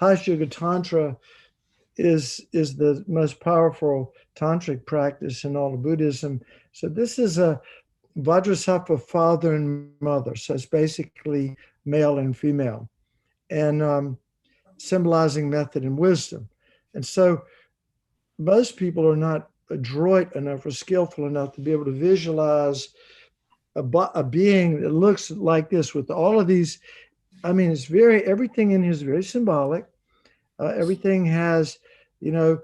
High Sugar Tantra is the most powerful tantric practice in all of Buddhism. So this is a Vajrasattva father and mother. So it's basically male and female, and symbolizing method and wisdom. And so most people are not adroit enough or skillful enough to be able to visualize a being that looks like this with all of these. I mean, everything in here is very symbolic. Everything has, you know,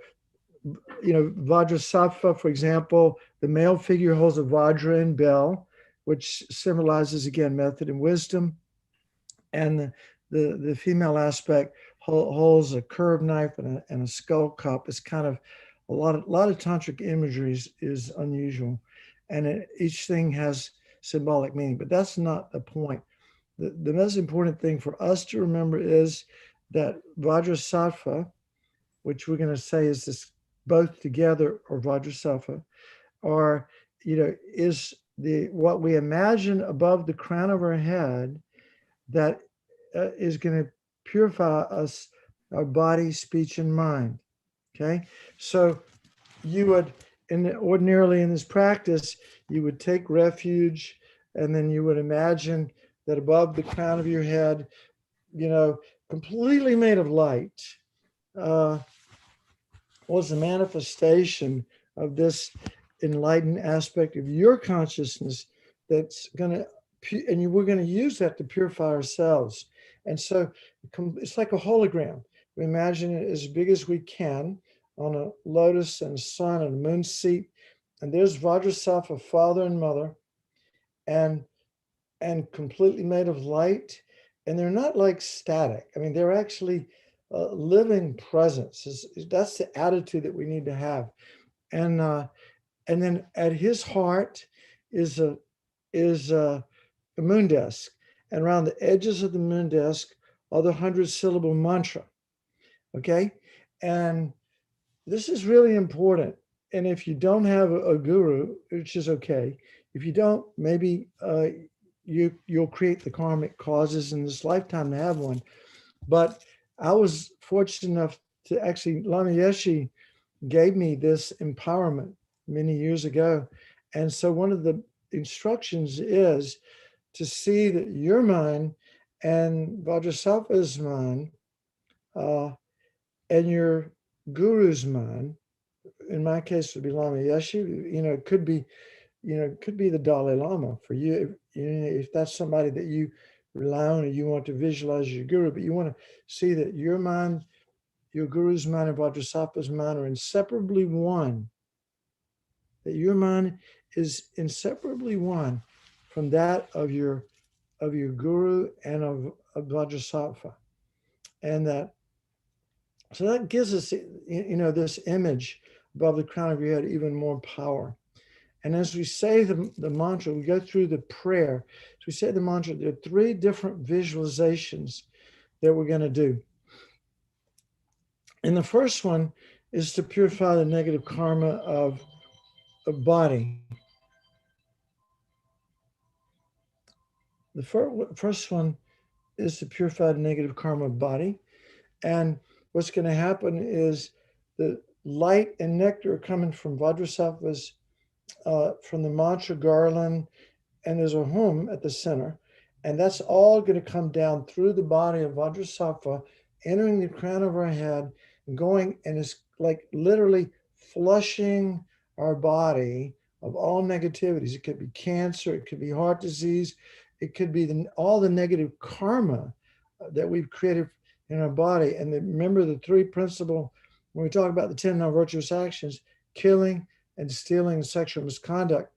Vajrasattva, for example, the male figure holds a Vajra and bell, which symbolizes, again, method and wisdom. And the female aspect holds a curved knife and a skull cup. It's kind of a lot of tantric imagery is unusual. And each thing has symbolic meaning, but that's not the point. The most important thing for us to remember is that Vajrasattva, which we're going to say is this both together, or Vajrasattva, or is what we imagine above the crown of our head that is going to purify us, our body, speech, and mind. Okay, so you would, ordinarily in this practice, you would take refuge, and then you would imagine that above the crown of your head, completely made of light, was a manifestation of this enlightened aspect of your consciousness that's going to, and we're going to use that to purify ourselves. And so it's like a hologram. We imagine it as big as we can on a lotus and a sun and a moon seat. And there's Vajrasattva, father and mother, and completely made of light. And they're not like static. I mean, they're actually living presence. That's the attitude that we need to have. And then at his heart is a moon disk, and around the edges of the moon disk are the 100-syllable mantra. Okay, and this is really important. And if you don't have a guru, which is okay, if you don't, maybe you'll create the karmic causes in this lifetime to have one. But I was fortunate enough to actually, Lama Yeshe gave me this empowerment many years ago. And so one of the instructions is to see that your mind and Vajrasattva's mind and your guru's mind, in my case would be Lama Yeshe, it could be the Dalai Lama for you, if that's somebody that you rely on or you want to visualize your guru, but you want to see that your mind, your guru's mind, and Vajrasattva's mind are inseparably one, that your mind is inseparably one from that of your guru and of Vajrasattva. And so that gives us, this image above the crown of your head even more power. And as we say the mantra, we go through the prayer. So we say the mantra, there are 3 different visualizations that we're going to do. And the first one is to purify the negative karma of body. The first one is to purify the negative karma of body. And what's going to happen is the light and nectar are coming from Vajrasattva's, from the mantra garland, and there's a hum at the center. And that's all going to come down through the body of Vajrasattva, entering the crown of our head, and going, and it's like literally flushing our body of all negativities. It could be cancer, it could be heart disease, it could be all the negative karma that we've created in our body. And remember the 3 principal, when we talk about the 10 non-virtuous actions, killing and stealing and sexual misconduct,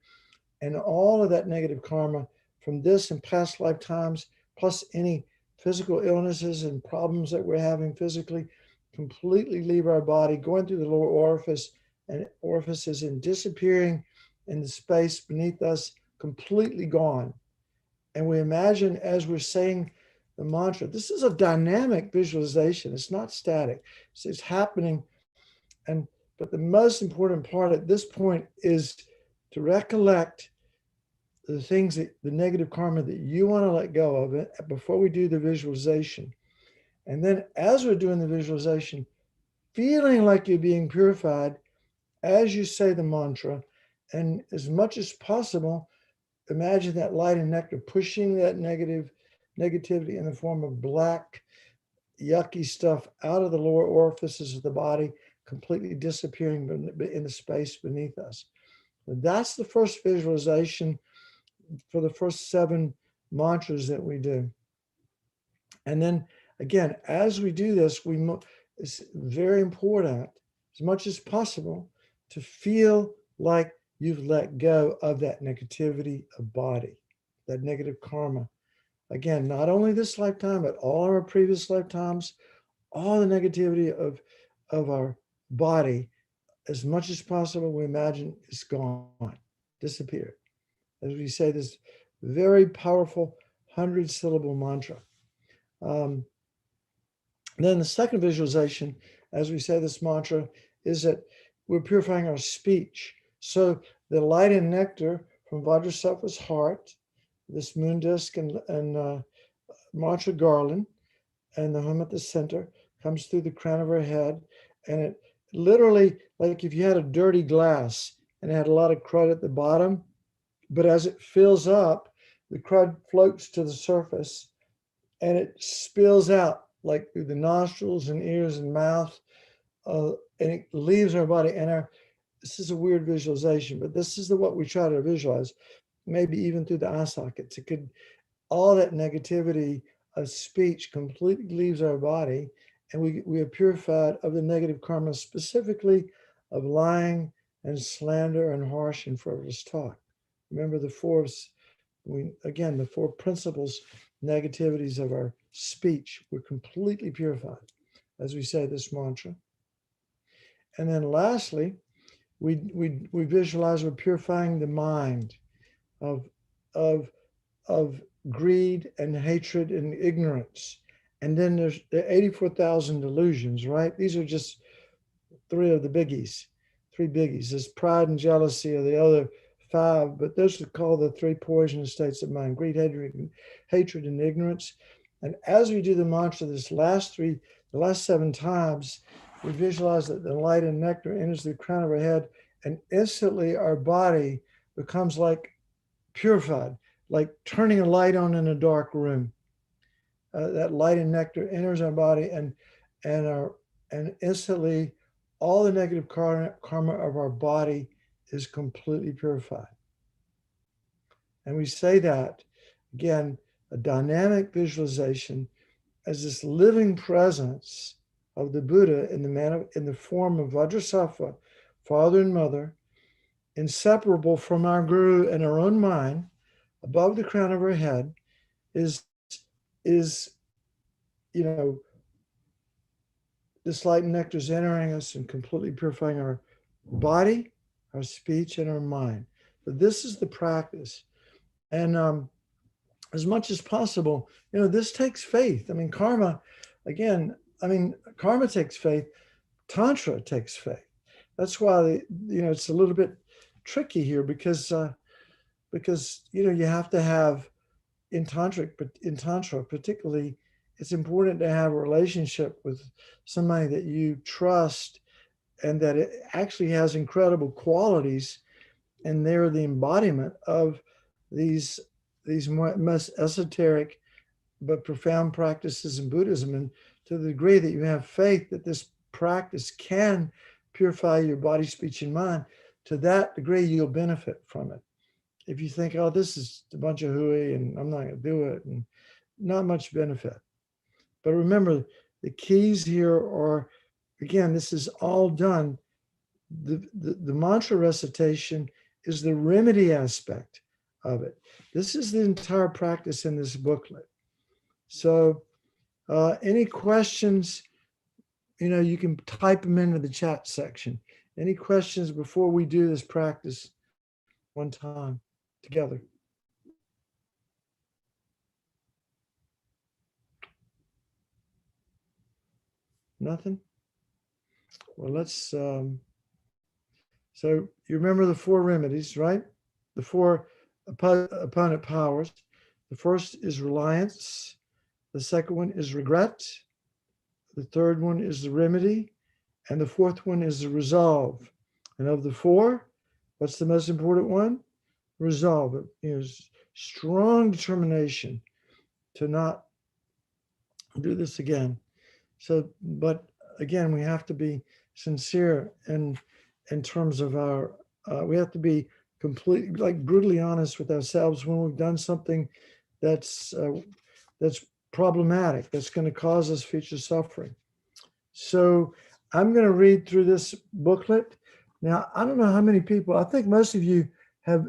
and all of that negative karma from this and past lifetimes, plus any physical illnesses and problems that we're having physically, completely leave our body, going through the lower orifices and disappearing in the space beneath us, completely gone. And we imagine as we're saying the mantra, this is a dynamic visualization. It's not static. It's happening. But the most important part at this point is to recollect the things the negative karma that you want to let go of it before we do the visualization. And then as we're doing the visualization, feeling like you're being purified as you say the mantra, and as much as possible, imagine that light and nectar pushing that negativity in the form of black, yucky stuff out of the lower orifices of the body, completely disappearing in the space beneath us. That's the first visualization for the first 7 mantras that we do. And then again, as we do this, it's very important, as much as possible, to feel like you've let go of that negativity of body, that negative karma. Again, not only this lifetime, but all our previous lifetimes, all the negativity of our body, as much as possible, we imagine it's gone, disappeared. As we say this very powerful 100-syllable mantra. Then the second visualization, as we say this mantra, is that we're purifying our speech. So the light and nectar from Vajrasattva's heart, this moon disk and mantra garland, and the hum at the center comes through the crown of our head. And it literally, like if you had a dirty glass and it had a lot of crud at the bottom, but as it fills up, the crud floats to the surface and it spills out like through the nostrils and ears and mouth, and it leaves our body. And this is a weird visualization, but this is what we try to visualize, maybe even through the eye sockets. It could, all that negativity of speech completely leaves our body, and we are purified of the negative karma, specifically of lying and slander and harsh and frivolous talk. Remember the four principles, negativities of our speech. We're completely purified as we say this mantra. And then lastly, we visualize we're purifying the mind of greed and hatred and ignorance. And then there's the 84,000 delusions, right? These are just 3 of the biggies, 3 biggies. There's pride and jealousy are the other 5, but those are called the 3 poisonous states of mind: greed, hatred, and ignorance. And as we do the mantra, the last 7 times, we visualize that the light and nectar enters the crown of our head, and instantly our body becomes like purified, like turning a light on in a dark room. That light and nectar enters our body, and instantly all the negative karma of our body is completely purified. And we say that, again, a dynamic visualization as this living presence of the Buddha in the form of Vajrasattva, father and mother, inseparable from our guru and our own mind, above the crown of our head, is this light and nectar is entering us and completely purifying our body, our speech, and our mind. But this is the practice. And as much as possible, this takes faith. I mean, karma takes faith. Tantra takes faith. That's why it's a little bit tricky here because you have to have in tantra particularly, it's important to have a relationship with somebody that you trust and that it actually has incredible qualities, and they're the embodiment of these most esoteric but profound practices in Buddhism. And to the degree that you have faith that this practice can purify your body, speech, and mind, to that degree you'll benefit from it. If you think, oh, this is a bunch of hooey and I'm not going to do it, and not much benefit. But remember, the keys here are, again, this is all done. The mantra recitation is the remedy aspect of it. This is the entire practice in this booklet. So any questions, you can type them into the chat section. Any questions before we do this practice one time together? Nothing? Well, let's, so you remember the 4 remedies, right? The 4 opponent powers. The first is reliance. The second one is regret. The third one is the remedy. And the fourth one is the resolve. And of the four, what's the most important one? Resolve. It is strong determination to not do this again. So, but again, we have to be sincere in terms of our. We have to be completely, like brutally honest with ourselves when we've done something that's that's problematic, that's going to cause us future suffering. So, I'm going to read through this booklet. Now, I don't know how many people. I think most of you have.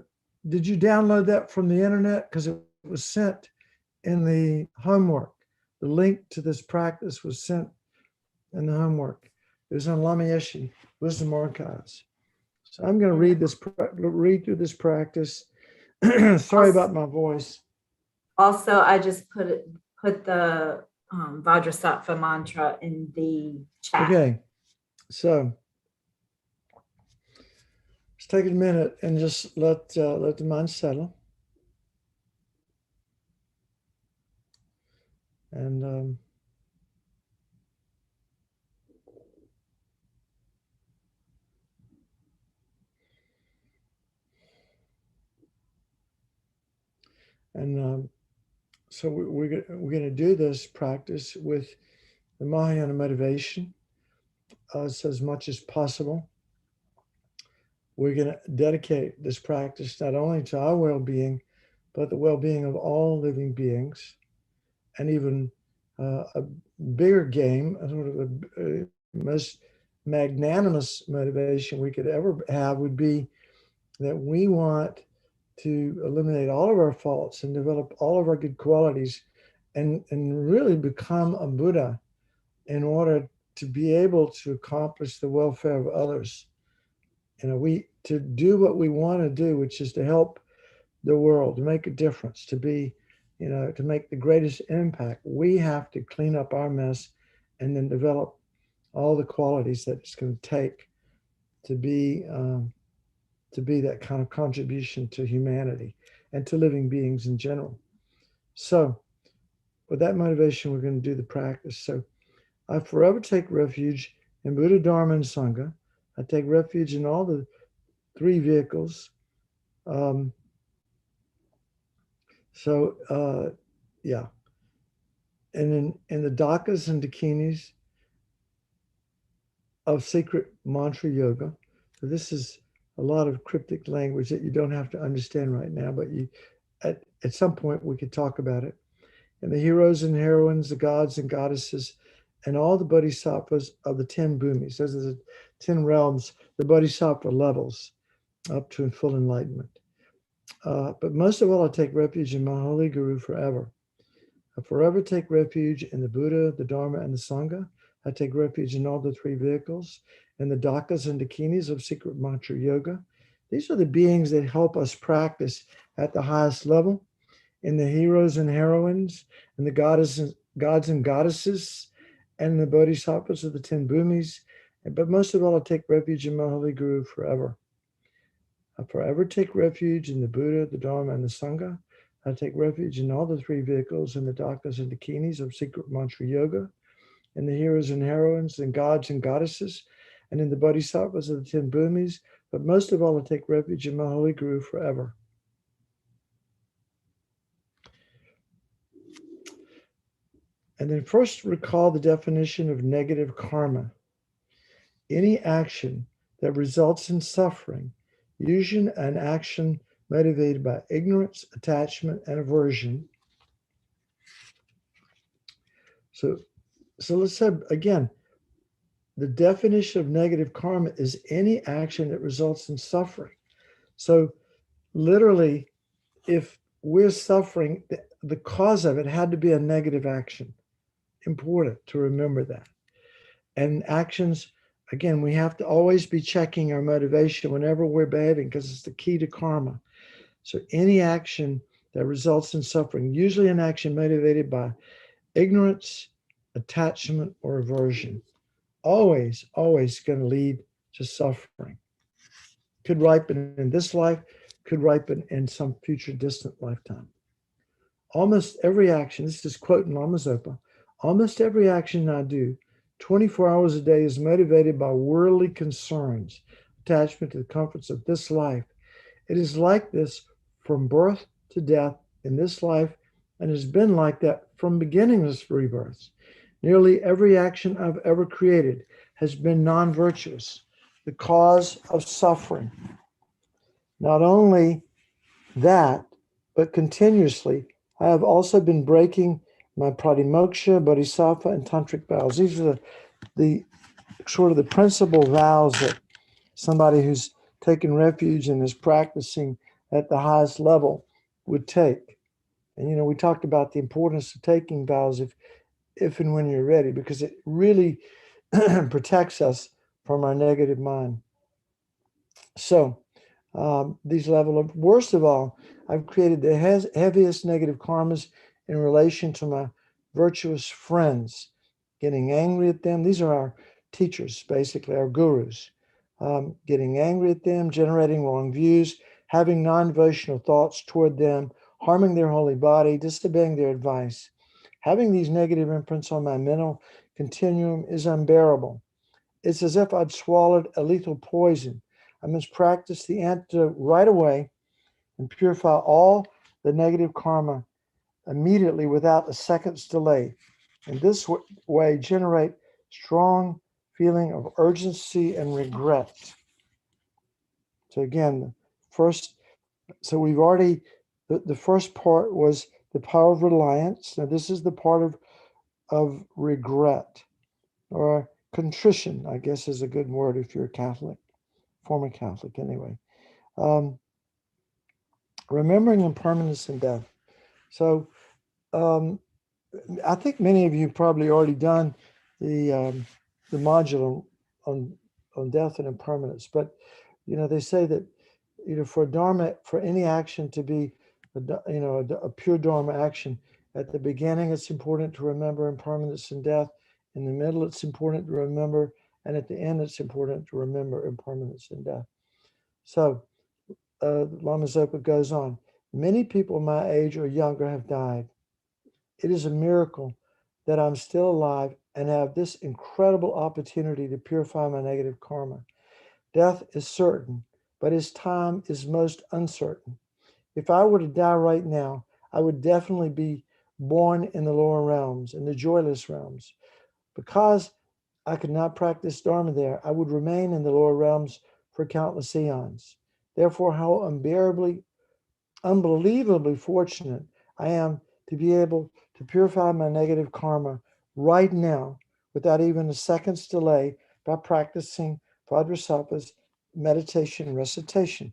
Did you download that from the internet? Because it was sent in the homework. The link to this practice was sent in the homework. It was on Lamayeshi Wisdom Archives. So I'm going to read through this practice. Sorry about my voice. Also, I just put the Vajrasattva mantra in the chat. Okay, so let's take a minute and just let the mind settle. And so we're going to do this practice with the Mahayana Motivation as much as possible. We're going to dedicate this practice not only to our well-being, but the well-being of all living beings. And even a bigger game, sort of the most magnanimous motivation we could ever have would be that we want to eliminate all of our faults and develop all of our good qualities and really become a Buddha in order to be able to accomplish the welfare of others. We to do what we want to do, which is to help the world, to make a difference, to be, to make the greatest impact. We have to clean up our mess and then develop all the qualities that it's going to take to be that kind of contribution to humanity and to living beings in general. So with that motivation, we're going to do the practice. So I forever take refuge in Buddha, Dharma, and Sangha. I take refuge in all the three vehicles. Yeah. And in the dhakas and dakinis of secret mantra yoga. So this is a lot of cryptic language that you don't have to understand right now, but at some point we could talk about it. And the heroes and heroines, the gods and goddesses, and all the bodhisattvas of the 10 bhumis. Those are the 10 realms, the bodhisattva levels up to full enlightenment. But most of all, I take refuge in my holy Guru forever. I forever take refuge in the Buddha, the Dharma, and the Sangha. I take refuge in all the three vehicles and the dhakas and dakinis of secret mantra yoga. These are the beings that help us practice at the highest level. In the heroes and heroines, and the gods and goddesses, and the bodhisattvas of the 10 bhumis. But most of all, I take refuge in my holy Guru forever. I forever take refuge in the Buddha, the Dharma, and the Sangha. I take refuge in all the three vehicles and the dhakas and dakinis of secret mantra yoga, in the heroes and heroines, and gods and goddesses, and in the bodhisattvas of the 10 bhumis. But most of all, I take refuge in my holy Guru forever. And then first recall the definition of negative karma. Any action that results in suffering, usually an action motivated by ignorance, attachment, and aversion. So let's say again, the definition of negative karma is any action that results in suffering. So literally, if we're suffering, the cause of it had to be a negative action. Important to remember that. And actions, again, we have to always be checking our motivation whenever we're behaving, because it's the key to karma. So any action that results in suffering, usually an action motivated by ignorance, attachment, or aversion, always going to lead to suffering. Could ripen in this life, could ripen in some future distant lifetime. Almost every action, this is quoting Lama Zopa, almost every action I do 24 hours a day is motivated by worldly concerns, attachment to the comforts of this life. It is like this from birth to death in this life, and has been like that from beginningless rebirths. Nearly every action I've ever created has been non virtuous, the cause of suffering. Not only that, but continuously, I have also been breaking my pratimoksha, bodhisattva, and tantric vows. These are the sort of the principal vows that somebody who's taken refuge and is practicing at the highest level would take. And we talked about the importance of taking vows if and when you're ready, because it really protects us from our negative mind. So these level of, worst of all, I've created the heaviest negative karmas in relation to my virtuous friends, getting angry at them. These are our teachers, basically, our gurus. Getting angry at them, generating wrong views, having non-devotional thoughts toward them, harming their holy body, disobeying their advice. Having these negative imprints on my mental continuum is unbearable. It's as if I'd swallowed a lethal poison. I must practice the antidote right away and purify all the negative karma immediately without a second's delay. In this way, generate strong feeling of urgency and regret. So again, we've already, the first part was the power of reliance. Now this is the part of regret, or contrition, I guess is a good word if you're a Catholic, former Catholic anyway. Remembering impermanence and death. So I think many of you probably already done the module on death and impermanence, but they say that for dharma, for any action to be a pure dharma action, at the beginning it's important to remember impermanence and death. In the middle, it's important to remember, and at the end, it's important to remember impermanence and death. So Lama Zopa goes on. Many people my age or younger have died. It is a miracle that I'm still alive and have this incredible opportunity to purify my negative karma. Death is certain, but its time is most uncertain. If I were to die right now, I would definitely be born in the lower realms, in the joyless realms. Because I could not practice Dharma there, I would remain in the lower realms for countless eons. Therefore, how unbelievably fortunate I am to be able to purify my negative karma right now without even a second's delay by practicing Vajrasattva's meditation and recitation.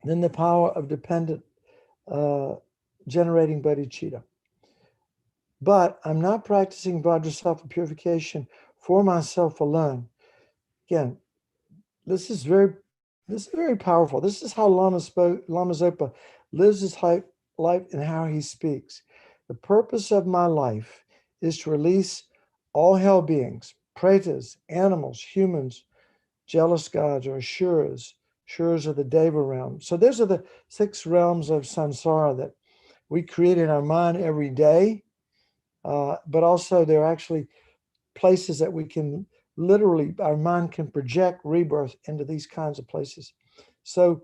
Then the power of dependent generating bodhicitta. But I'm not practicing Vajrasattva purification for myself alone. Again, this is very powerful. This is how Lama Zopa lives his life and how he speaks. The purpose of my life is to release all hell beings, pretas, animals, humans, jealous gods, or asuras. Asuras are the Deva realm. So those are the 6 realms of samsara that we create in our mind every day. But also they're actually places that we can literally, our mind can project rebirth into these kinds of places. So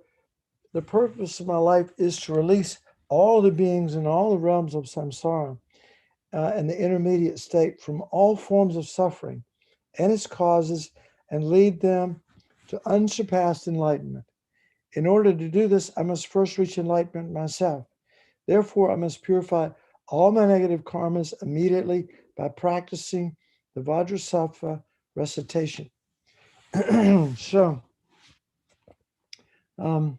the purpose of my life is to release all the beings in all the realms of samsara and the intermediate state from all forms of suffering and its causes, and lead them to unsurpassed enlightenment. In order to do this, I must first reach enlightenment myself. Therefore, I must purify all my negative karmas immediately by practicing the Vajrasattva recitation. So, so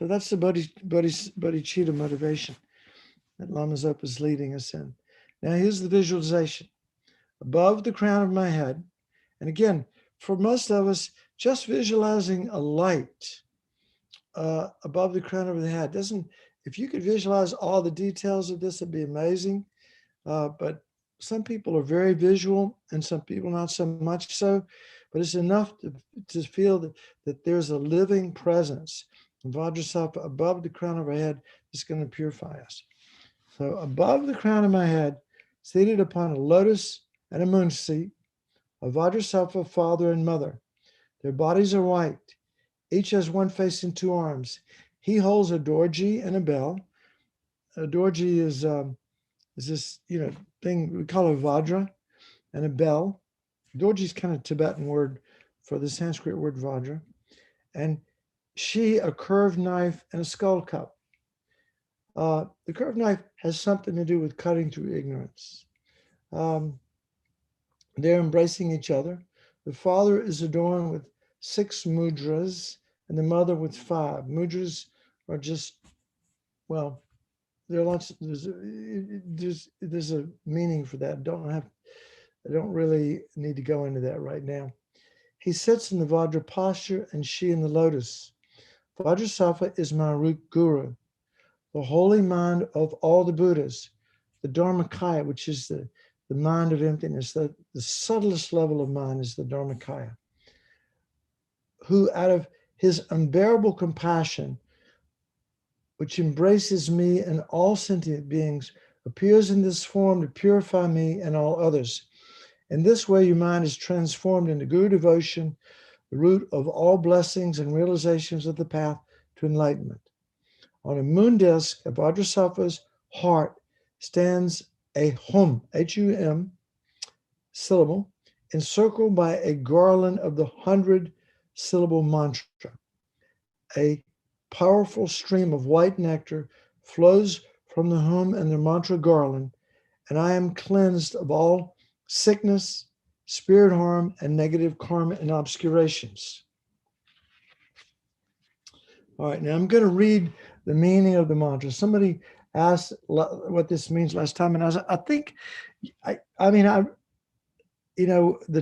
that's the bodhicitta motivation that Lama Zopa is leading us in. Now, here's the visualization. Above the crown of my head, and again, for most of us, just visualizing a light above the crown of the head doesn't, if you could visualize all the details of this, it'd be amazing. But some people are very visual and some people not so much so, but it's enough to feel that there's a living presence, Vajrasattva above the crown of our head, that's going to purify us. So above the crown of my head, seated upon a lotus and a moon seat, are Vajrasattva, father and mother. Their bodies are white. Each has one face and two arms. He holds a dorji and a bell. A dorji is this thing we call a vajra, and a bell. Dorji is kind of Tibetan word for the Sanskrit word vajra. And she a curved knife and a skull cup. The curved knife has something to do with cutting through ignorance. Um, they're embracing each other. The father is adorned with 6 mudras and the mother with 5. Mudras are just, well, there are lots. There's a meaning for that. I don't really need to go into that right now. He sits in the Vajra posture and she in the lotus. Vajrasattva is my root guru, the holy mind of all the Buddhas, the Dharmakaya, which is the mind of emptiness. The subtlest level of mind is the Dharmakaya, who out of his unbearable compassion, which embraces me and all sentient beings, appears in this form to purify me and all others. In this way, your mind is transformed into Guru devotion, the root of all blessings and realizations of the path to enlightenment. On a moon disk of Vajrasattva's heart stands a hum, H-U-M, syllable, encircled by a garland of the 100-syllable mantra. A powerful stream of white nectar flows from the hum and the mantra garland, and I am cleansed of all sickness, spirit harm, and negative karma and obscurations. All right, now I'm going to read the meaning of the mantra. Somebody asked what this means last time, and I think, the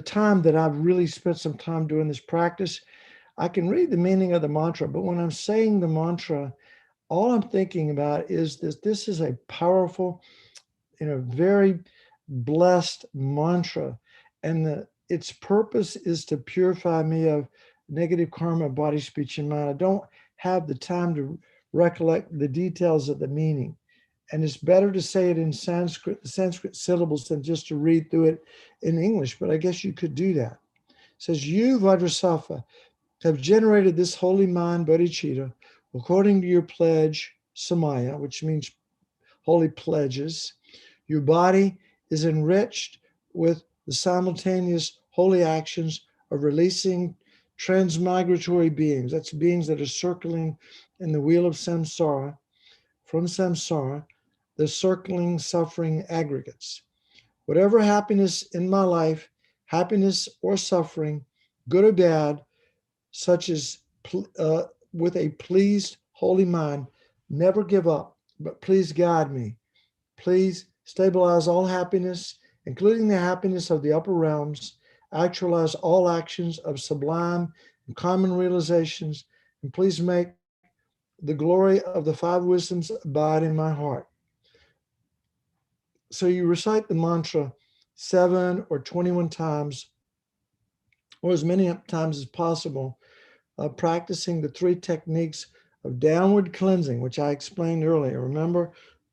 time that I've really spent some time doing this practice, I can read the meaning of the mantra, but when I'm saying the mantra, all I'm thinking about is this is a powerful, very blessed mantra, and its purpose is to purify me of negative karma, body, speech, and mind. I don't have the time to recollect the details of the meaning. And it's better to say it in Sanskrit, the Sanskrit syllables, than just to read through it in English, but I guess you could do that. It says, you, Vajrasattva, have generated this holy mind, bodhicitta, according to your pledge, samaya, which means holy pledges. Your body is enriched with the simultaneous holy actions of releasing transmigratory beings. That's beings that are circling in the wheel of samsara, from samsara, the circling suffering aggregates. Whatever happiness in my life, happiness or suffering, good or bad, such as with a pleased holy mind, never give up, but please guide me. Please stabilize all happiness, including the happiness of the upper realms, actualize all actions of sublime and common realizations, and please make the glory of the 5 wisdoms abide in my heart. So you recite the mantra 7 or 21 times, or as many times as possible, practicing the 3 techniques of downward cleansing, which I explained earlier. Remember,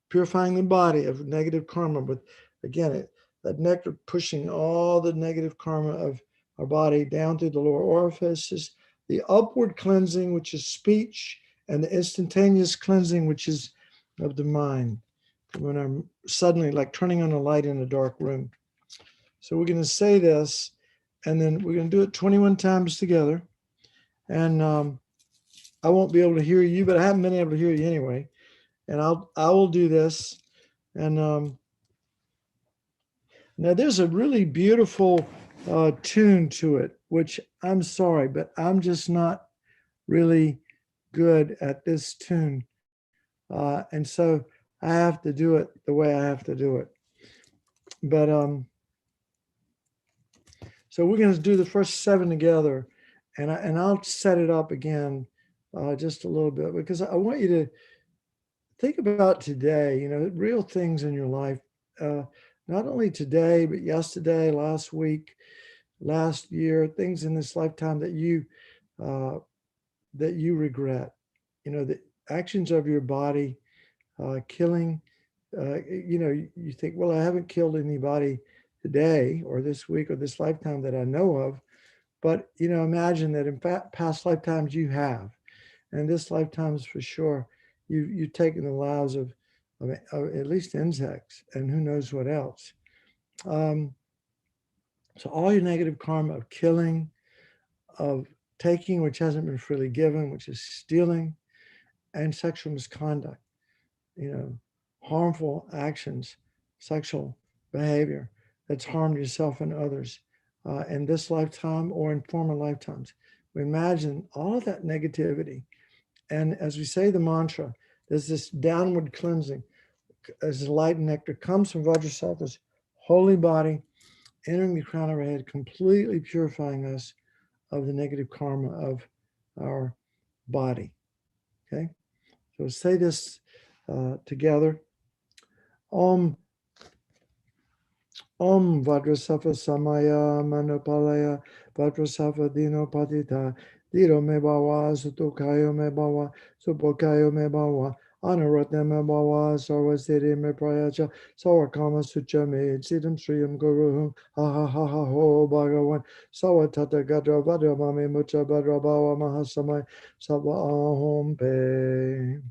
purifying the body of negative karma, but again, that nectar pushing all the negative karma of our body down through the lower orifices. The upward cleansing, which is speech, and the instantaneous cleansing, which is of the mind. When I'm suddenly like turning on a light in a dark room. So we're going to say this, and then we're going to do it 21 times together. And I won't be able to hear you, but I haven't been able to hear you anyway. And I will do this. And now there's a really beautiful tune to it, which I'm sorry, but I'm just not really good at this tune. And so I have to do it the way I have to do it. But so we're going to do the first 7 together, and I'll set it up again just a little bit, because I want you to think about today, real things in your life, not only today, but yesterday, last week, last year, things in this lifetime that you regret. The actions of your body, killing You think, well, I haven't killed anybody today or this week or this lifetime that I know of. But, imagine that in past lifetimes you have. And this lifetime's for sure, you've taken the lives of at least insects and who knows what else. Um, so all your negative karma of killing, of taking which hasn't been freely given, which is stealing, and sexual misconduct, you know, harmful actions, sexual behavior that's harmed yourself and others in this lifetime or in former lifetimes. We imagine all of that negativity. And as we say the mantra, there's this downward cleansing as the light and nectar comes from Vajrasattva's holy body, entering the crown of our head, completely purifying us of the negative karma of our body. Okay, so say this together. Om Om Vajrasattva Samaya Manopalaya Vajrasattva Dino Patita Diro Me Bhava Sutukayo Me Bhava Supokayo Me Bhava Anuratna Me Bhava Sarvasiddhi Me Prayacha Sawakama Sucha Me Siddham Sriyam Guruhum Ha Ha Ha Ha Ho Bhagavan Sawatata Gadra Vadra Mami Mucha Badra Bhava Mahasamaya Sava Ahom Pe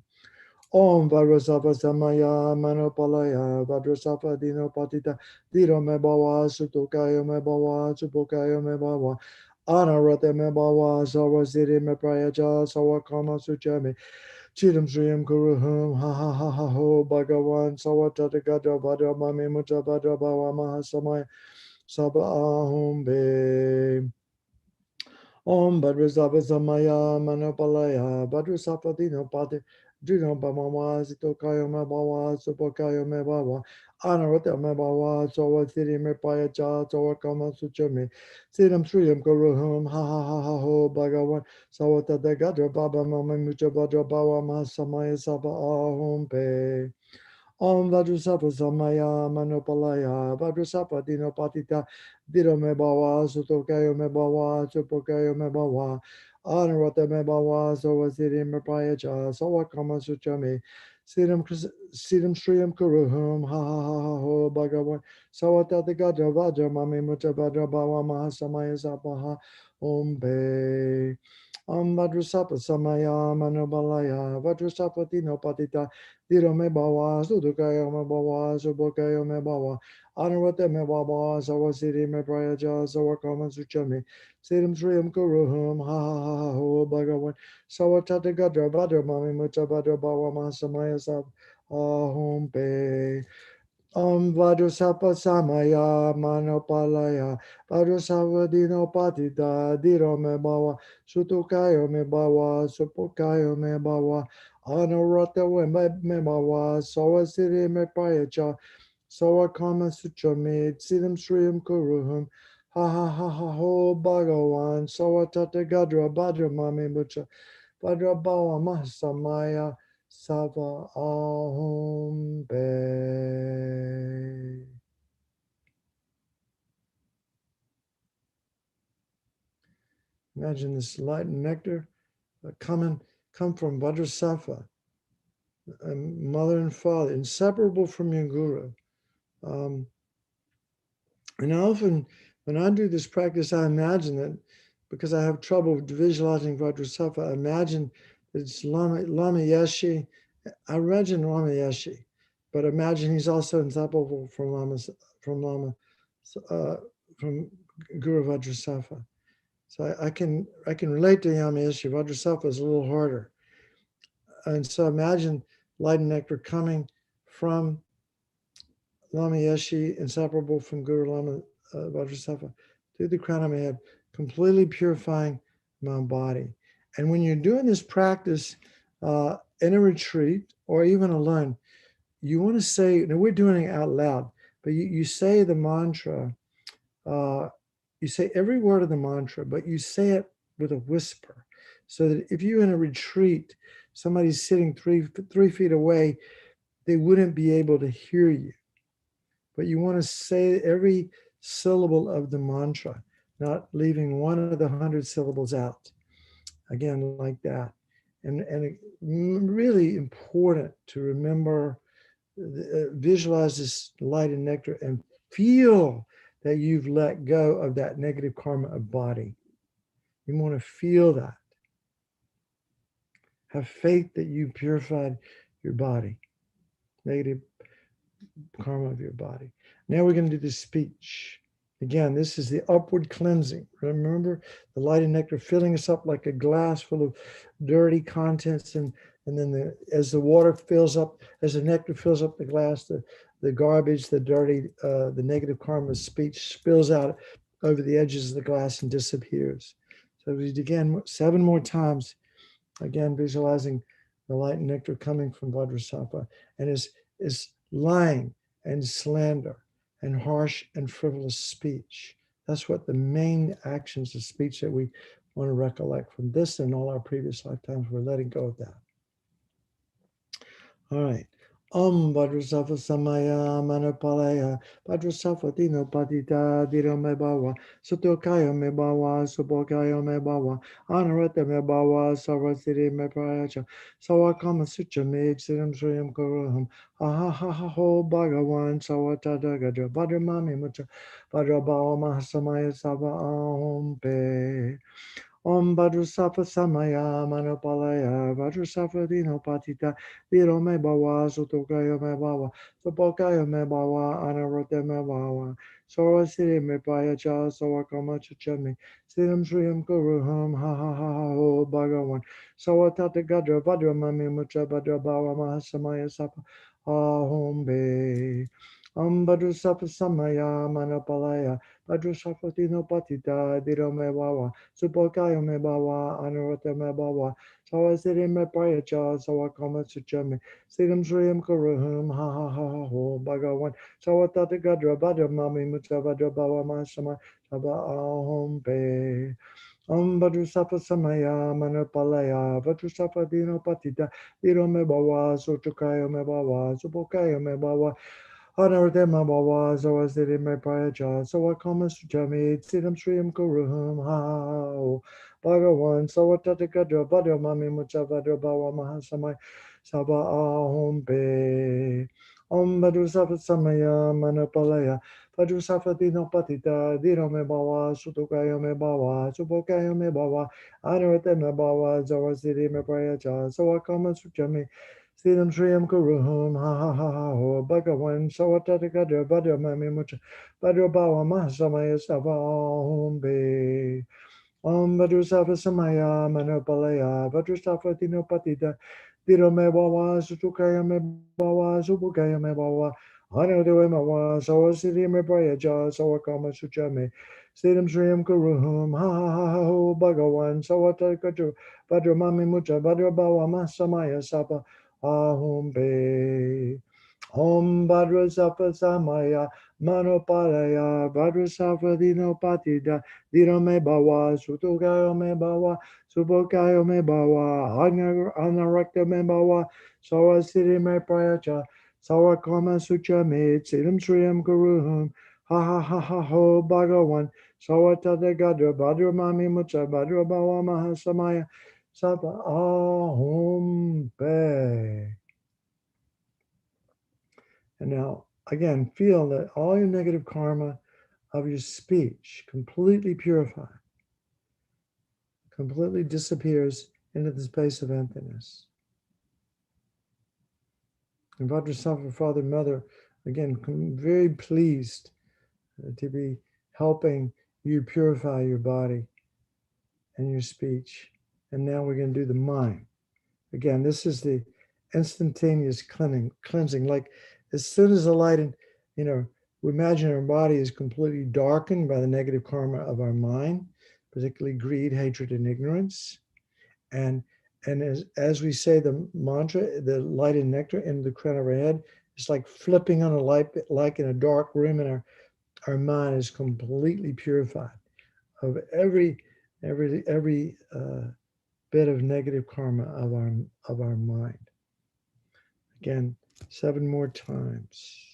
Om Vajrasattva Samaya Manopalaya Vajrasattva Dino Patita Diro Me Bhava Sutukayo Me Bhava Supokayo Me Bhava Anarate Me Bhava Sarvasiddhi Me Prayaja Sawakama Sucha Me Chidam Sriyam Kuruhum Ha Ha Ha Ha Ho Bhagavan Sawatata Gadra Vadra Mami Mucha Badra Bhava Mahasamaya Sabha Ahum Be Om Bhadrasapa Samaya Manopalaya Bhadrasapa Dino Pati Dino Bhamawa Sitokayo Me Bhava Supokayo Me Bhava Anarata Me Bhava Sawa Siddhi Me Payacha Sawa Kama Sucha Me Siddham Sriyam Kuruhum Ha Ha Ha Ha Ho Bhagavan Sawata Gadra Baba Mama Mucha Bhadra Bhava Mahasamaya Sapa Ahum Pe Om Vajrasattva Samaya Manopalaya Vajrasattva Dino Patita Diro Me Bhava Sutokayo Me Bhava Supokayo Me Bhava Anurata Me Bhava Sawasiddhi Me Prayacha Sawakama Sucha Me Siddham Sriyam Kuruhum Ha Ha Ha Ha Ho Bhagavan Sawatata Gadra Vajra Mami Mucha Bhadra Bhava Mahasamaya Sapaha Om Be Om Vajrasattva Samaya Manobalaya Vajrasattva Dino Patita Diro Me Bhava Sudukaya Me Bhava Subhakaya Me Bhava Anurata Me Bhava Sawasiddhi Me Prayaja Sawakama Sucha Me Siddham Sriyam Kuruhum Ha Ha Ha Ha Ho Bhagavan Sawatata Gadra Bhadra Mami Mucha Bhadra Bhava Mahasamaya Sab Ahom Pe Om Vajrasattva Samaya Manopalaya Vajrasattva Dino Patita Diro Me Bhava Sutukayo Me Bhava Supokayo Me Bhava Anurata Me Bhava Sawasiddhi Me Payacha Sawakama Sucha Me Siddham Sriyam Kuruhum Ha Ha Ha Ha Ho Bhagavan Sawatata Gadra Bhadra Mami Mucha Bhadra Bhava Mahasamaya Sava Ahom Be. Imagine this light and nectar come from Vajrasattva, mother and father, inseparable from your guru. Um, and often when I do this practice, I imagine that because I have trouble visualizing Vajrasattva, I imagine that it's Lama Yeshe. I imagine Lama Yeshe, but imagine he's also inseparable from Lama, uh, from Guru Vajrasattva. So I can relate to Lama Yeshe. Vajrasattva is a little harder, and so imagine light and nectar coming from Lama Yeshe, inseparable from Guru Lama Vajrasattva, through the crown of my head, completely purifying my body. And when you're doing this practice in a retreat or even alone, you want to say, now we're doing it out loud, but you say the mantra, uh, you say every word of the mantra, but you say it with a whisper. So that if you're in a retreat, somebody's sitting three feet away, they wouldn't be able to hear you. But you want to say every syllable of the mantra, not leaving one of the 100 syllables out. Again, like that. And really important to remember visualize this light and nectar and feel that you've let go of that negative karma of body. You want to feel that. Have faith that you purified your body, negative karma of your body. Now we're going to do the speech. Again, this is the upward cleansing. Remember the light and nectar filling us up like a glass full of dirty contents, and then as the water fills up, as the nectar fills up the glass, the garbage, the dirty, the negative karma of speech spills out over the edges of the glass and disappears. So we again 7 more times. Again, visualizing the light and nectar coming from Vajrasattva and is lying and slander and harsh and frivolous speech. That's what the main actions of speech that we want to recollect from this and all our previous lifetimes. We're letting go of that. All right. Vajrasattva Samaya Manapalaya Vajrasattva Dino Patita Diro Mebawa Sutokaya Mebawa Subokaya Mebawa Anarata Mebawa Sarasiri Meprayacha Sawakama Sucha Mig Siddham Sriyam Kuruham Ha ha ha ho Bhagavan Sawatata Gadra Bhadramami Mucha Bhadrabhawa Mahasamaya Sava Ahom Pe Vajrasattva Samaya Manapalaya Vajrasattva Dino Patita Diro me bawa Sutokaya me bawa Supokaya me bawa Anarata me bawa Sarasiri me Payacha Sawakama Chachami Siddham Sriyam Kuruham Ha ha ha ha ho Bhagavan Sawatata Gadra Bhadramami Mucha Bhadrabhawa Mahasamaya Sapa Ahom Be Vajrasattva Samaya Manapalaya Vajrasattva Dino Patita Diro me bawa Supokaya me bawa Anarata me bawa Sawasiri me Payacha Sawakama Suchami Siddham Sriyam Kuruham Ha ha ha ha ho Bhagavan Sawatata Gadra Bhadramami Mucha Bhadrabhawa Mahasama Saba Ahom Pe Vajrasattva Samaya Manapalaya Vajrasattva Dino Patita Diro me bawa Suchukaya me bawa Supokaya me bawa Anarata me bawa Sawasiri me Payacha Sawakama Suchami Siddham Sriyam Kuruham Ha ha ha ho Bhagavan Sawatata Gadra Bhadramami Mucha Bhadrabhawa Mahasama Saba Ahom Pe Vajrasattva Samaya Manapalaya Vajrasattva Dino Patita Dino me bawa Sutukaya me bawa Supokaya me bawa Anarata me bawa Sawasiri me Prayacha Sawakama Suchami Siddham Sriyam Kuruham Ha ha ha ha ho Bhagavan Sawatata Gadra Bhadramami Mucha Bhadrabhawa Mahasamaya Saba Ahom Pe Vajrasattva Samaya Manapalaya Vajrasattva Dino Patita Diro me bawa Sutukaya me bawa Supokaya me bawa Anarata me bawa Sawasiri me Prayacha Sawakama Suchami Siddham Sriyam Kuruham Ha ha ha ha ho Bhagavan Sawatata Gadra Bhadramami Mucha Bhadrabhawa Mahasamaya Sapa Ahom Pe Vajrasattva Samaya Manopalaya Vajrasattva Dino Patita Diro me bawa Sutokaya me bawa Supokaya me bawa Anarakta me bawa Sawasiri me Prayacha Sawakama Suchami Siddham Sriyam Kuruham Ha ha ha ha ho Bhagavan Sawatata Gadra Bhadramami Mucha Bhadrabhawa Mahasamaya Sapa Ahom Pe. And now, again, feel that all your negative karma of your speech completely purified, completely disappears into the space of emptiness. And Vajrasattva, Father and Mother, again, very pleased to be helping you purify your body and your speech. And now we're going to do the mind. Again, this is the instantaneous cleansing. Like as soon as the light, and we imagine our body is completely darkened by the negative karma of our mind, particularly greed, hatred, and ignorance. And as we say the mantra, the light and nectar in the crown of our head, it's like flipping on a light, like in a dark room, and our mind is completely purified of every bit of negative karma of our mind. Again, 7 more times.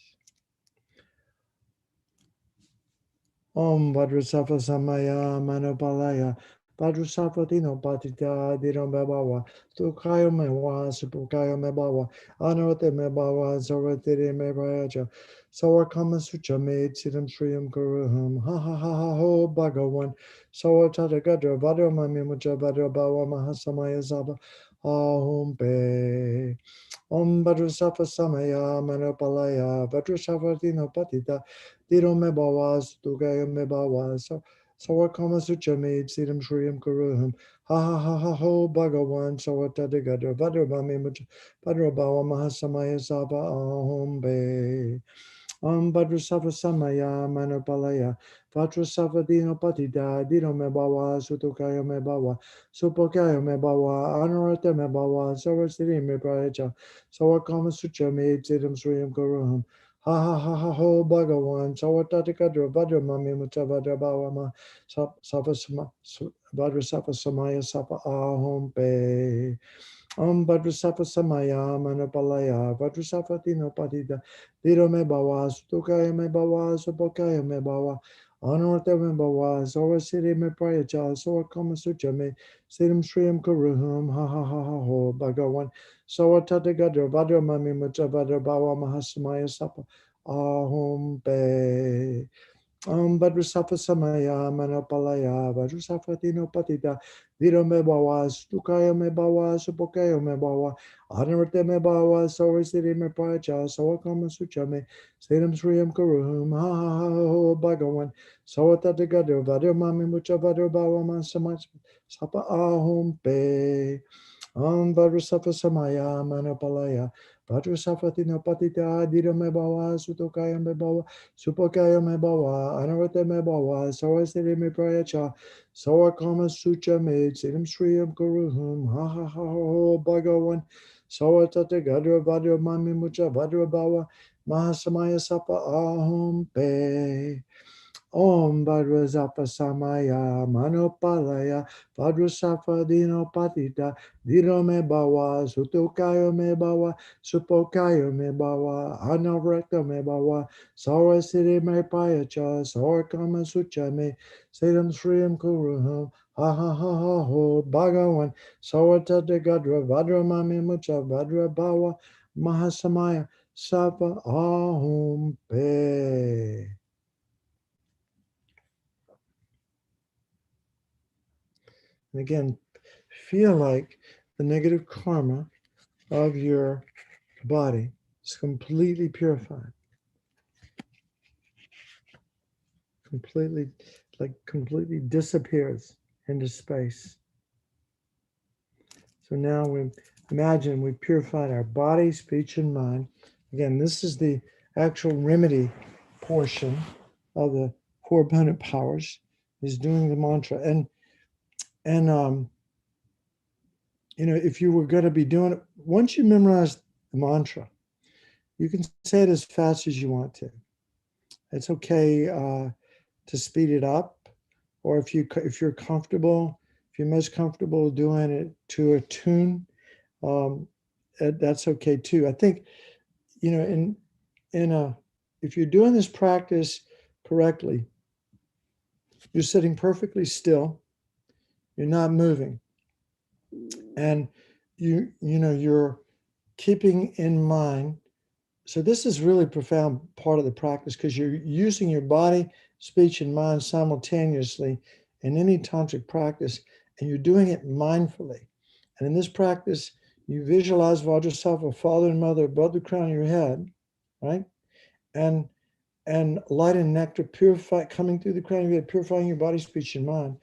Vajrasattva Samaya Manopalaya Padrusafatino Patita Dirambawa, Tukayo Mewa, Supukayo Mebawa, Anote Mebawa, Zoratiri Mebaja, Sawa Kama Sucha made Siddham Sriyam Guruhum, ha ha ha ha ho, Bhagawan, Sawa Tatagadra, Vadra Mamimucha Vadra Bawa Mahasamaya Zaba, Ahum Pe. Om Vajrasafa Samaya Manapalaya Vajrasafa Dino Patita Dino Mebawa Stugaya Mebawa Sawakama Suchame Siddham Shriyam Kuruham Ha ha ha ha ho Bhagawan Sawatadagadra Vadrabami Mucha Vadrabawa Mahasamaya Saba Ahom Be Bhadrasava Samaya Manapalaya Vajrasava Dino Patida Dino Mebawa Sutukaya Mebawa Supokaya Mebawa Anurata Mebawa Sarasiri Mebraja Sawakama Sucha made Siddham Sriyam Guruham Ha ha ha ha ho Bhagawan Sawatatikadra Vadra Mami Mutavadra Bhavama Vajrasava Samaya Sapa Ahom Pe Vajrasafa Samaya Manapalaya Vajrasafa Dino Patida Diro me bawa, Sutukaya me bawa, Supokaya me bawa, Anorta me bawa, Zora Siri me prayacha, Sora Kama Sucha me, Siddham Sriyam Kuruhum, ha ha ha ha ho, Bhagawan, Sora Tatagadra, Vadra Mami Mucha Vadra Bawa Mahasamaya Sapa, Ahom Pe. Vajrasafa Samaya Manapalaya Vajrasafa Dino Patita Diro me bawa Stukaya me bawa Supokaya me bawa Anurte me bawa Saurasiri me praja Sawakama Sucha me Sedam Sriyam Kuruhum Ha ha ha ho Bhagawan Sawatata Gadra Vadra Mami Mucha Vadra Bawa Masamach Sapa Ahom Pe Vajrasafa Samaya Manapalaya Vajrasafa Dino Patita Diro me bawa Sutokaya me bawa Supakaya me bawa, Anarate me bawa, Sawasiri me prayacha, Sawakama sucha me, Siddham Sriyam Kuruhum, ha ha ha ho, Bhagawan, Sawatata Gadra Vadra Mami Mucha Vadra Bawa, Mahasamaya Sapa Ahom Pe. Om Vajrasapa Samaya Manopalaya Vajrasafa Dino Patita Dino me bawa Sutukayo me bawa Supokayo me bawa Anavrata me bawa Sarasiri me payacha Sarakama Sucha me Sedam Sriyam Kuruham Ha ha ha ha ho Bhagawan Saratata Gadra Vadra Mami Mucha Vadra Bawa Mahasamaya Sapa Ahum Pe. And again, feel like the negative karma of your body is completely purified, completely disappears into space. So now we imagine we purified our body, speech, and mind. Again, this is the actual remedy portion of the four abundant powers, is doing the mantra. And if you were going to be doing it, once you memorize the mantra, you can say it as fast as you want to. It's okay to speed it up, or if you're comfortable, if you're most comfortable doing it to a tune, um, that's okay too. I think in a if you're doing this practice correctly, you're sitting perfectly still, you're not moving, and you're keeping in mind. So this is really profound part of the practice because you're using your body, speech, and mind simultaneously in any tantric practice, and you're doing it mindfully. And in this practice, you visualize Vajrasattva, father and mother above the crown of your head, right? And light and nectar purify coming through the crown of your head, purifying your body, speech, and mind.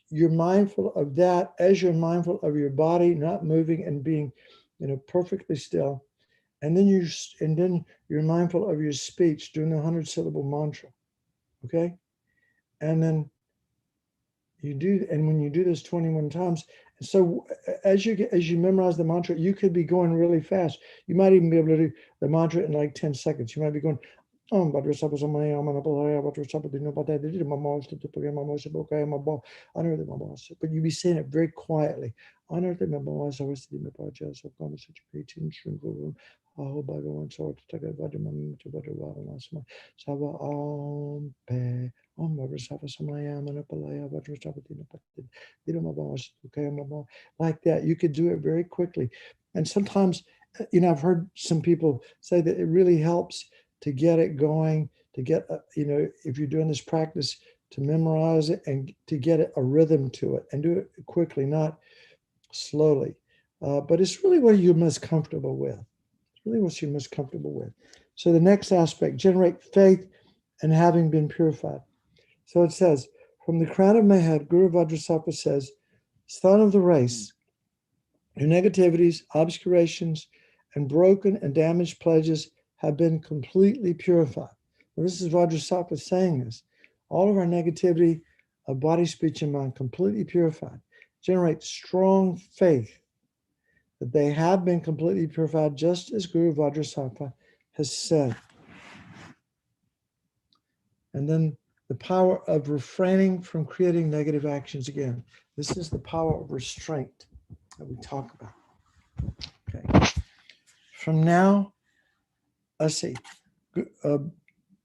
You're mindful of that as you're mindful of your body not moving and being, perfectly still. And then you're mindful of your speech doing the 100-syllable mantra. Okay. And then when you do this 21 times, so as you memorize the mantra, you could be going really fast. You might even be able to do the mantra in like 10 seconds. You might be going but you be saying it very quietly. Sava Om Pe Like that. You could do it very quickly. And sometimes, I've heard some people say that it really helps to get it going, to get, if you're doing this practice, to memorize it and to get a rhythm to it and do it quickly, not slowly. But it's really what you're most comfortable with. It's really what you're most comfortable with. So the next aspect, generate faith and having been purified. So it says, from the crown of my head, Guru Vajrasattva says, son of the race, your negativities, obscurations, and broken and damaged pledges have been completely purified. Now, this is Vajrasattva saying this. All of our negativity of body, speech, and mind completely purified. Generate strong faith that they have been completely purified, just as Guru Vajrasattva has said. And then the power of refraining from creating negative actions again. This is the power of restraint that we talk about. Okay. From now, let's see,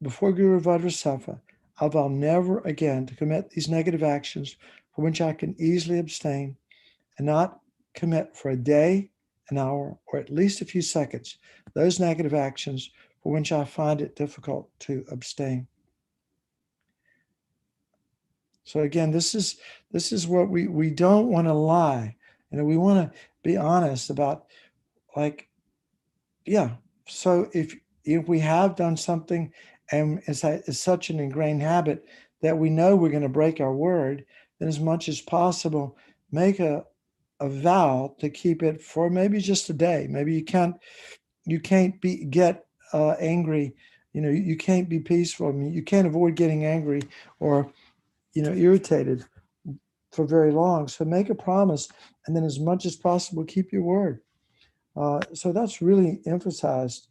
before Guru Vajrasattva, I vow never again to commit these negative actions from which I can easily abstain and not commit for a day, an hour, or at least a few seconds those negative actions for which I find it difficult to abstain. So again, this is what we don't want to lie. We want to be honest about, like, yeah. So if we have done something and it's such an ingrained habit that we know we're going to break our word, then as much as possible, make a vow to keep it for maybe just a day. Maybe you can't get angry. You can't be peaceful. You can't avoid getting angry or irritated for very long. So make a promise, and then as much as possible, keep your word. So that's really emphasized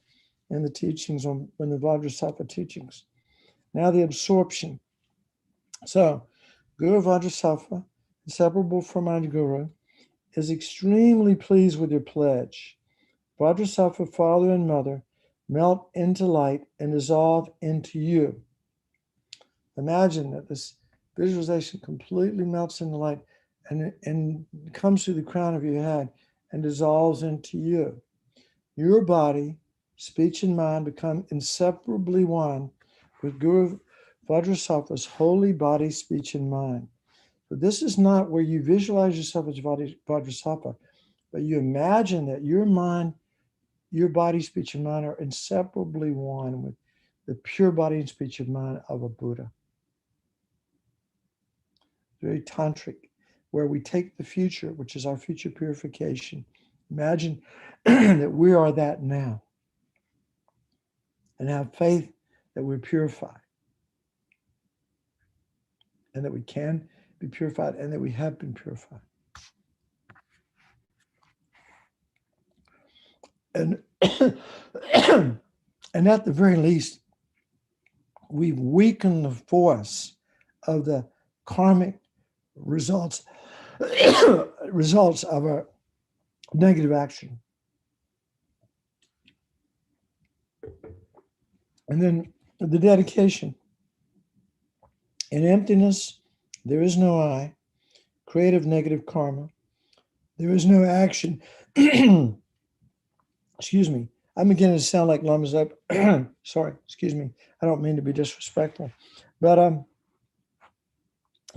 in the teachings in the Vajrasattva teachings. Now the absorption. So Guru Vajrasattva, inseparable from our Guru, is extremely pleased with your pledge. Vajrasattva, father and mother, melt into light and dissolve into you. Imagine that this visualization completely melts into light and comes through the crown of your head and dissolves into you. Your body, speech, and mind become inseparably one with Guru Vajrasattva's holy body, speech, and mind. But this is not where you visualize yourself as Vajrasattva, but you imagine that your mind, your body, speech, and mind are inseparably one with the pure body and speech and mind of a Buddha. Very tantric, where we take the future, which is our future purification. Imagine that we are that now, and have faith that we're purified, and that we can be purified, and that we have been purified. And and at the very least, we've weakened the force of the karmic results of our negative action. And then the dedication. In emptiness, there is no I, creative negative karma. There is no action. Excuse me. I'm beginning to sound like Lama's up. Sorry, excuse me. I don't mean to be disrespectful. But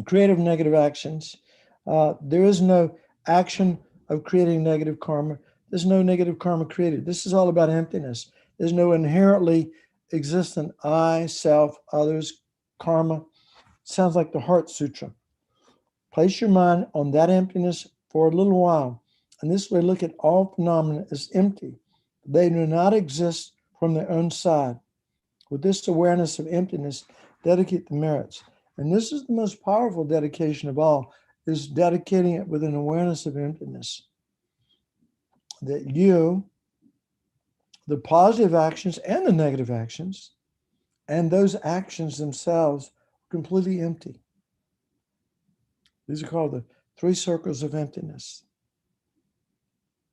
creative negative actions. There is no action of creating negative karma. There's no negative karma created. This is all about emptiness. There's no inherently existent I, self, others, karma. Sounds like the Heart Sutra. Place your mind on that emptiness for a little while, and this way look at all phenomena as empty. They do not exist from their own side. With this awareness of emptiness, dedicate the merits. And this is the most powerful dedication of all, is dedicating it with an awareness of emptiness. That you, the positive actions and the negative actions, and those actions themselves are completely empty. These are called the 3 circles of emptiness.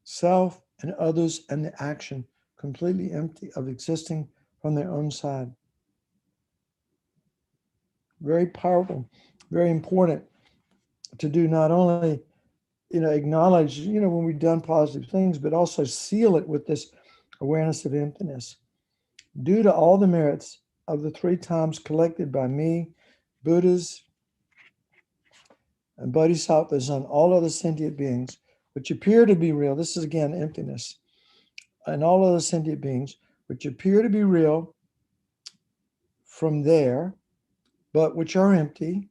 Self and others and the action, completely empty of existing from their own side. very powerful, very important to do, not only, acknowledge, when we've done positive things, but also seal it with this awareness of emptiness. Due to all the merits of the 3 times collected by me, Buddhas, and bodhisattvas on all other sentient beings, which appear to be real. This is again emptiness. And all other sentient beings, which appear to be real from there, but which are empty.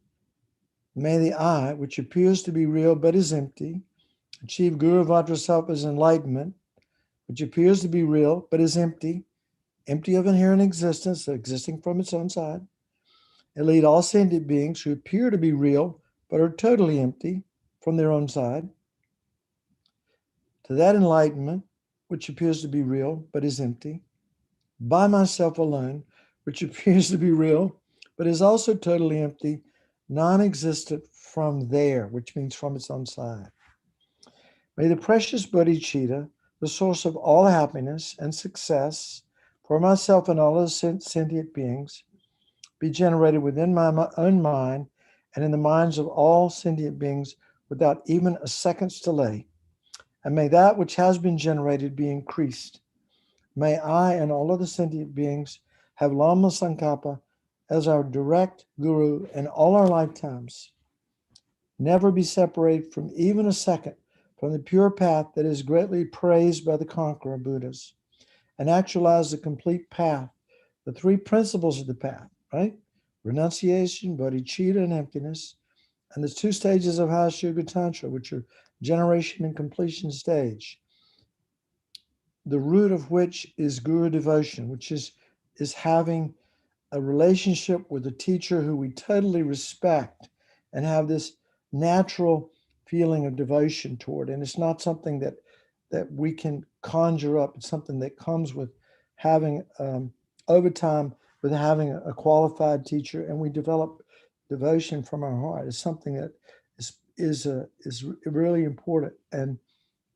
May the I, which appears to be real but is empty, achieve Guru Vajrasattva's enlightenment, which appears to be real but is empty, empty of inherent existence, existing from its own side, and lead all sentient beings who appear to be real but are totally empty from their own side to that enlightenment, which appears to be real but is empty, by myself alone, which appears to be real but is also totally empty, non-existent from there, which means from its own side. May the precious bodhicitta, the source of all happiness and success for myself and all other sentient beings, be generated within my own mind and in the minds of all sentient beings without even a second's delay. And may that which has been generated be increased. May I and all other sentient beings have Lama Sankapa as our direct guru in all our lifetimes. Never be separated from even a second from the pure path that is greatly praised by the conqueror Buddhas, and actualize the complete path, the 3 principles of the path, right? Renunciation, bodhicitta, and emptiness, and the 2 stages of Highest Yoga Tantra, which are generation and completion stage, the root of which is guru devotion, which is having a relationship with a teacher who we totally respect and have this natural feeling of devotion toward. And it's not something that we can conjure up. It's something that comes with having, over time, with having a qualified teacher, and we develop devotion from our heart. It's something that is really important and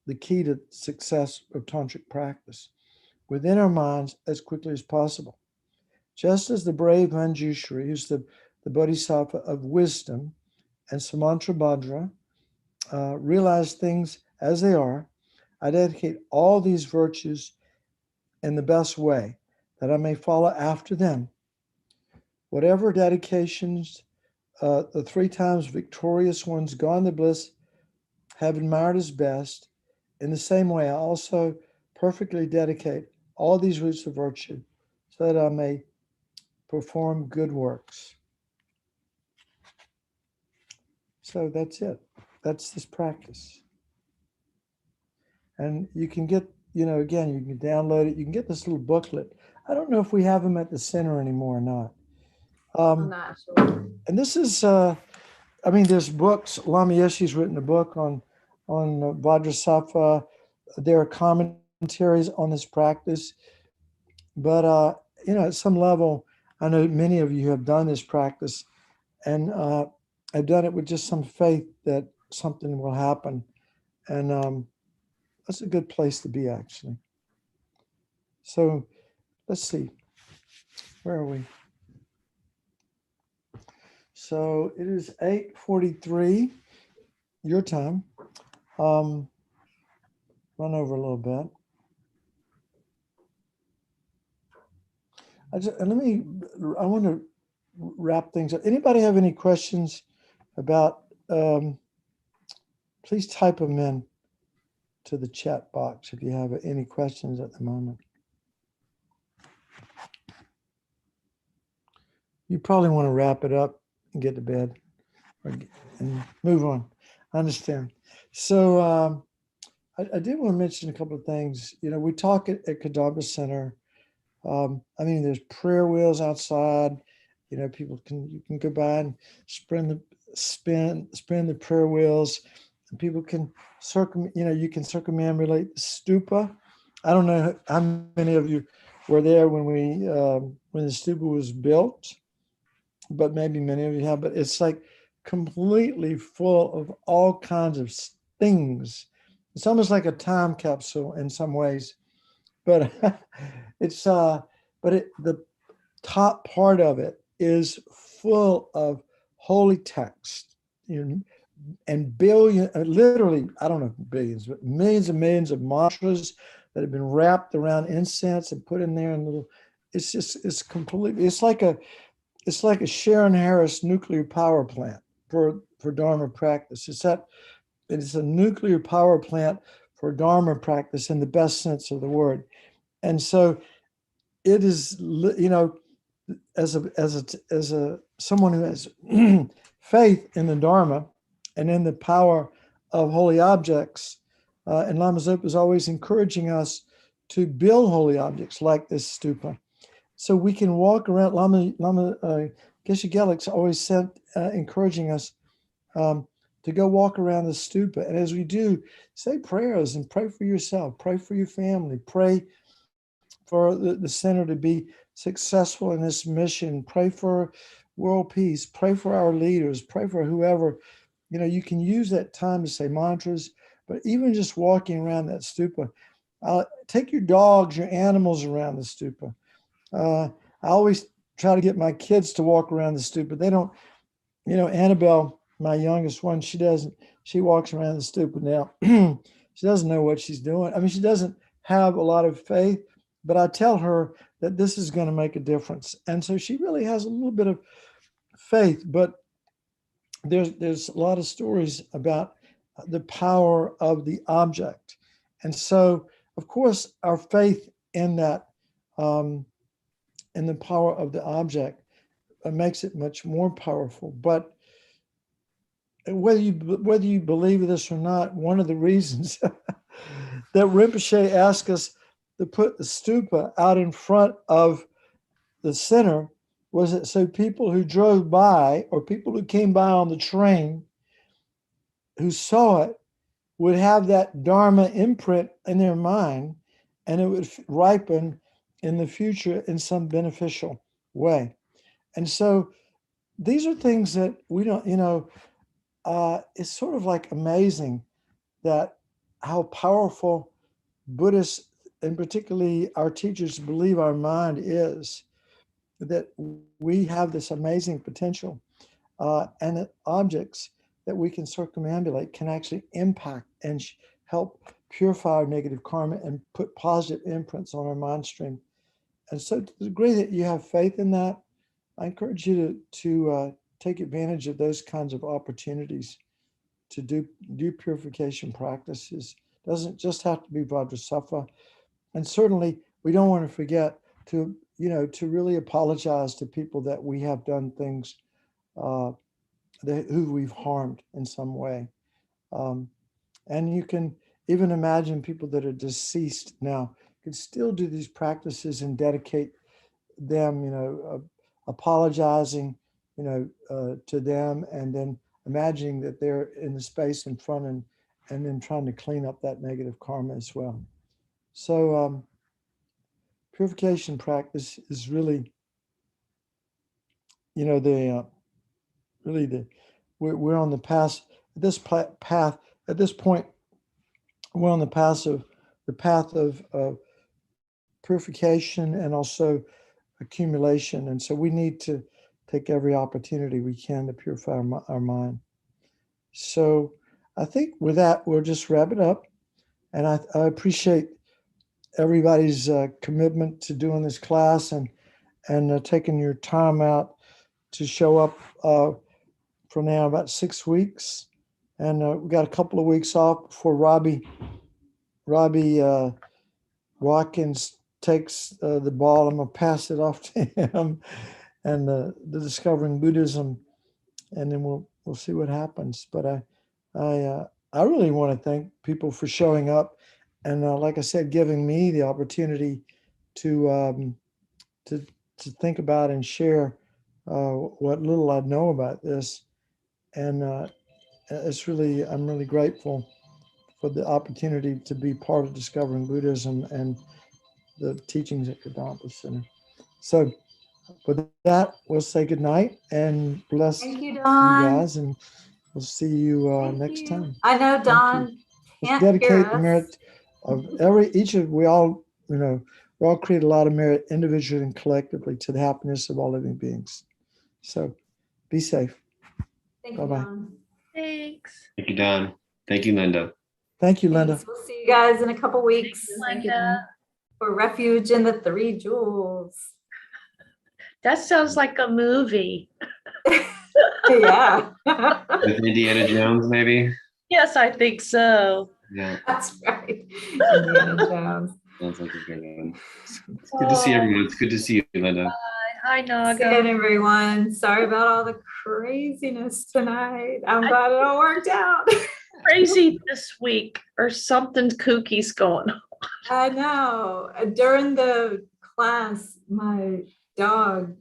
the key to success of tantric practice within our minds as quickly as possible. Just as the brave Manjushri, who's the bodhisattva of wisdom, and Samantrabhadra realize things as they are, I dedicate all these virtues in the best way, that I may follow after them. Whatever dedications the 3 times victorious ones gone to bliss have admired as best, in the same way I also perfectly dedicate all these roots of virtue so that I may perform good works. So that's it. That's this practice. And you can get, again, you can download it. You can get this little booklet. I don't know if we have them at the center anymore or not. I'm not sure. And this is, there's books. Lama Yeshe's written a book on Vajrasattva. There are commentaries on this practice. But, at some level, I know many of you have done this practice, and I've done it with just some faith that something will happen. And that's a good place to be, actually. So let's see. Where are we? So it is 8:43 your time. Run over a little bit. I want to wrap things up. Anybody have any questions about, please type them in to the chat box if you have any questions at the moment. You probably want to wrap it up and get to bed and move on. I understand. So I did want to mention a couple of things. We talk at Kadampa Center. There's prayer wheels outside. You can go by and spin the prayer wheels, and people can you can circumambulate the stupa. I don't know how many of you were there when the stupa was built, but maybe many of you have. But it's like completely full of all kinds of things. It's almost like a time capsule in some ways, but the top part of it is full of holy text, you know, and literally, I don't know, billions, but millions and millions of mantras that have been wrapped around incense and put in there in little. It's completely. It's like a Sharon Harris nuclear power plant for Dharma practice. It's a nuclear power plant for Dharma practice in the best sense of the word. And so it is, you know, as a someone who has faith in the Dharma and in the power of holy objects, and Lama Zopa is always encouraging us to build holy objects like this stupa, so we can walk around. Lama Geshe Gelik's always said, encouraging us to go walk around the stupa, and as we do, say prayers and pray for yourself, pray for your family, pray for the center to be successful in this mission, pray for world peace, pray for our leaders, pray for whoever. You know, you can use that time to say mantras, but even just walking around that stupa, take your dogs, your animals around the stupa. I always try to get my kids to walk around the stupa. They don't, you know, Annabelle, my youngest one, she walks around the stupa now. She doesn't know what she's doing. I mean, she doesn't have a lot of faith, but I tell her that this is going to make a difference. And so she really has a little bit of faith, but there's a lot of stories about the power of the object. And so, of course, our faith in that, in the power of the object, makes it much more powerful. But whether you believe this or not, one of the reasons that Rinpoche asked us to put the stupa out in front of the center was that so people who drove by or people who came by on the train who saw it would have that Dharma imprint in their mind, and it would ripen in the future in some beneficial way. And so these are things that we don't, you know, it's sort of like amazing that how powerful Buddhists, and particularly our teachers, believe our mind is, that we have this amazing potential, and that objects that we can circumambulate can actually impact and help purify our negative karma and put positive imprints on our mind stream. And so to the degree that you have faith in that, I encourage you to take advantage of those kinds of opportunities to do purification practices. It doesn't just have to be Vajrasattva. And certainly we don't want to forget to, you know, to really apologize to people that we have done things who we've harmed in some way. And you can even imagine people that are deceased now could still do these practices and dedicate them, you know, apologizing, you know, to them, and then imagining that they're in the space in front, and then trying to clean up that negative karma as well. So purification practice is really, you know, we're on the path. This path at this point, we're on the path of purification and also accumulation. And so we need to take every opportunity we can to purify our mind. So I think with that, we'll just wrap it up. And I appreciate everybody's commitment to doing this class, and taking your time out to show up for now about 6 weeks. And we got a couple of weeks off before Robbie Watkins takes the ball. I'm gonna pass it off to him, and the Discovering Buddhism, and then we'll see what happens. But I really want to thank people for showing up, and like I said, giving me the opportunity to to think about and share what little I know about this, and I'm really grateful for the opportunity to be part of Discovering Buddhism and the teachings at Kadampa Center. So with that, we'll say goodnight and bless Thank you, you Don. guys, and we'll see you next time. I know Thank you. Don Let's can't hear dedicate the us. merit of we all create a lot of merit individually and collectively to the happiness of all living beings. So be safe. Thank Bye-bye. you, Don. Thanks. Thank you, Don. Thank you, Linda. Thank you, Linda. Thanks. We'll see you guys in a couple weeks. Thank you, Linda. For Refuge in the Three Jewels. That sounds like a movie. Yeah. With Indiana Jones, maybe? Yes, I think so. Yeah, That's right. Indiana Jones. sounds like a good one. It's good to see everyone. It's good to see you, Linda. Hi, See Naga. you, everyone. Sorry about all the craziness tonight. I'm glad it all worked out. Crazy this week or something kooky's going on. I know. During the class, my dog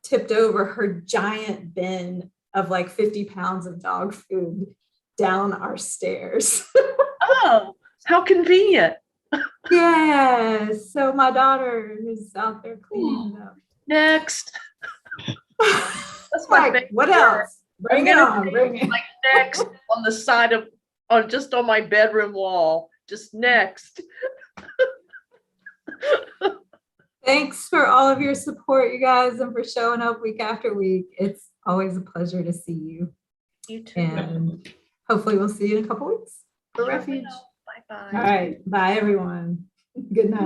tipped over her giant bin of like 50 pounds of dog food down our stairs. Oh, how convenient. Yeah. So my daughter is out there cleaning it up. Next. That's my Like, favorite what word. else? Bring it gonna on. say, Bring it. Like next on the side of, or just on my bedroom wall. Just next. Thanks for all of your support, you guys, and for showing up week after week. It's always a pleasure to see you. You too. And hopefully we'll see you in a couple weeks for Refuge. Bye-bye. All right. Bye, everyone. Good night.